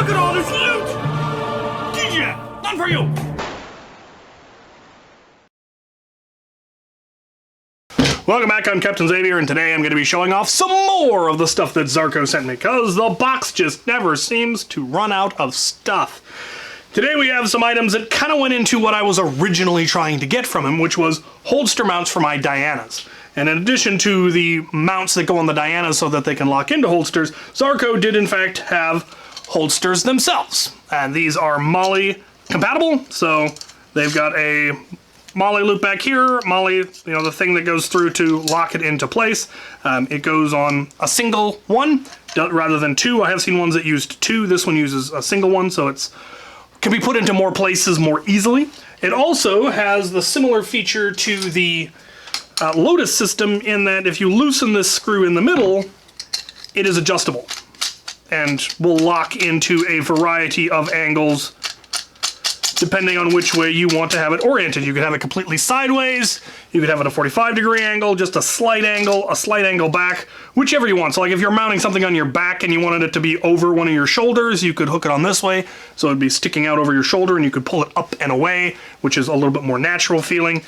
Look at all this loot! DJ, none for you! Welcome back, I'm Captain Xavier, and today I'm going to be showing off some more of the stuff that Zaurko sent me, because the box just never seems to run out of stuff. Today we have some items that kind of went into what I was originally trying to get from him, which was holster mounts for my Dianas. And in addition to the mounts that go on the Dianas so that they can lock into holsters, Zaurko did in fact have holsters themselves. And these are Molly compatible, so they've got a Molly loop back here, Molly, the thing that goes through to lock it into place. It goes on a single one rather than two. I have seen ones that used two. This one uses a single one, so it's can be put into more places more easily. It also has the similar feature to the Lotus system in that if you loosen this screw in the middle, it is adjustable and will lock into a variety of angles depending on which way you want to have it oriented. You could have it completely sideways, you could have it a 45-degree angle, just a slight angle back, whichever you want. So like if you're mounting something on your back and you wanted it to be over one of your shoulders, you could hook it on this way, so it'd be sticking out over your shoulder and you could pull it up and away, which is a little bit more natural feeling.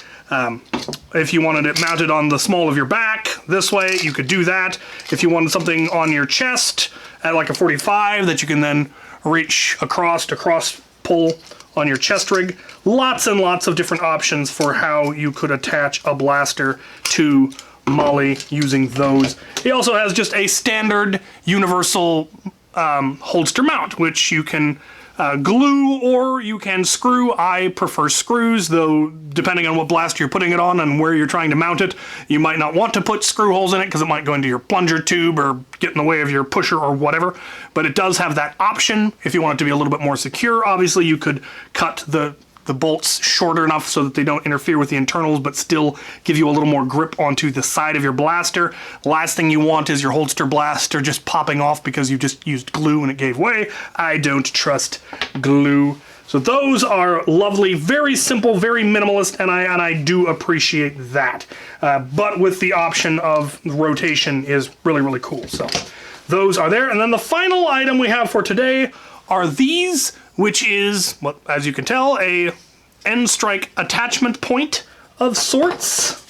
If you wanted it mounted on the small of your back this way, you could do that. If you wanted something on your chest at like a 45 that you can then reach across to cross pull on your chest rig, lots and lots of different options for how you could attach a blaster to Molly using those. He also has just a standard universal holster mount, which you can glue or you can screw. I prefer screws, though depending on what blaster you're putting it on and where you're trying to mount it, you might not want to put screw holes in it because it might go into your plunger tube or get in the way of your pusher or whatever. But it does have that option if you want it to be a little bit more secure. Obviously you could cut the bolts shorter enough so that they don't interfere with the internals but still give you a little more grip onto the side of your blaster. Last thing you want is your holster blaster just popping off because you just used glue and it gave way. I don't trust glue. So those are lovely, very simple, very minimalist, and I do appreciate that. But with the option of rotation is really, really cool. So those are there. And then the final item we have for today are these, which is, well, as you can tell, a end strike attachment point of sorts.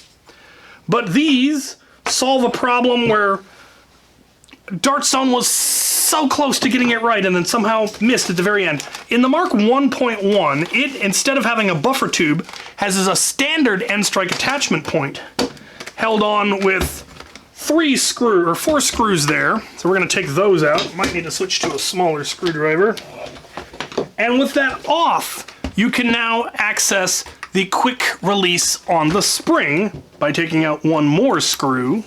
But these solve a problem where Dart Zone was so close to getting it right and then somehow missed at the very end. In the Mark 1.1, it, instead of having a buffer tube, has a standard end strike attachment point held on with 4 screws there. So we're going to take those out. Might need to switch to a smaller screwdriver. And with that off, you can now access the quick release on the spring by taking out one more screw.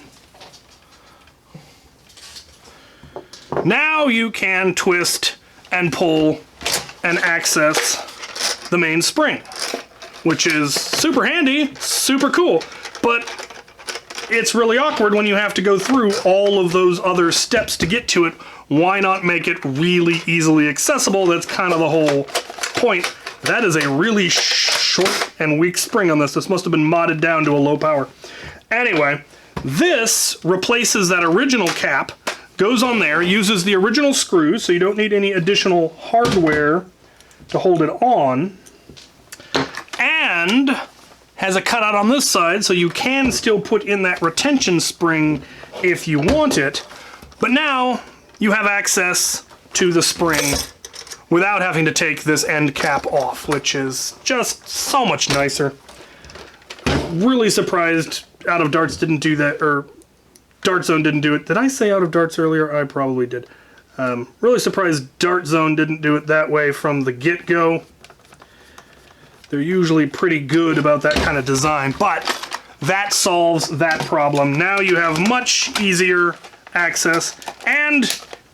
Now you can twist and pull and access the main spring, which is super handy, super cool, but it's really awkward when you have to go through all of those other steps to get to it. Why not make it really easily accessible? That's kind of the whole point. That is a really short and weak spring on this. This must have been modded down to a low power. Anyway, this replaces that original cap, goes on there, uses the original screws, so you don't need any additional hardware to hold it on, and has a cutout on this side, so you can still put in that retention spring if you want it, but now you have access to the spring without having to take this end cap off, which is just so much nicer. Really surprised Out of Darts didn't do that, or Dart Zone didn't do it. Did I say Out of Darts earlier? I probably did. Really surprised Dart Zone didn't do it that way from the get-go. They're usually pretty good about that kind of design, but that solves that problem. Now you have much easier access, and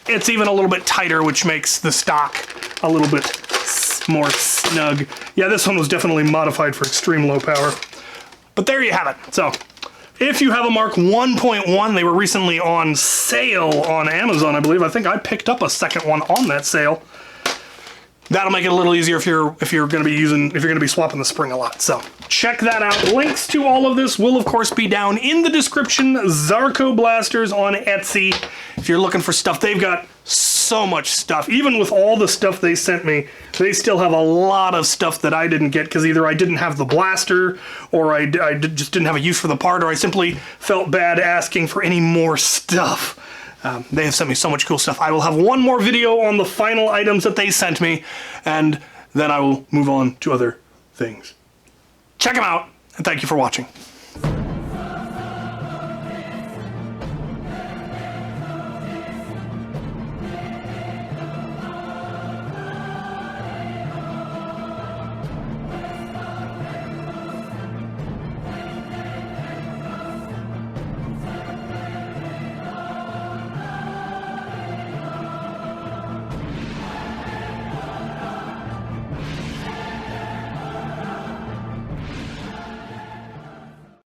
it's even a little bit tighter, which makes the stock a little bit more snug. Yeah, this one was definitely modified for extreme low power. But there you have it. So if you have a Mark 1.1, they were recently on sale on Amazon, I believe. I think I picked up a second one on that sale. That'll make it a little easier if you're going to be swapping the spring a lot. So check that out. Links to all of this will of course be down in the description. Zaurko blasters on Etsy. If you're looking for stuff, they've got so much stuff. Even with all the stuff they sent me, they still have a lot of stuff that I didn't get because either I didn't have the blaster, or I just didn't have a use for the part, or I simply felt bad asking for any more stuff. They have sent me so much cool stuff. I will have one more video on the final items that they sent me, and then I will move on to other things. Check them out, and thank you for watching.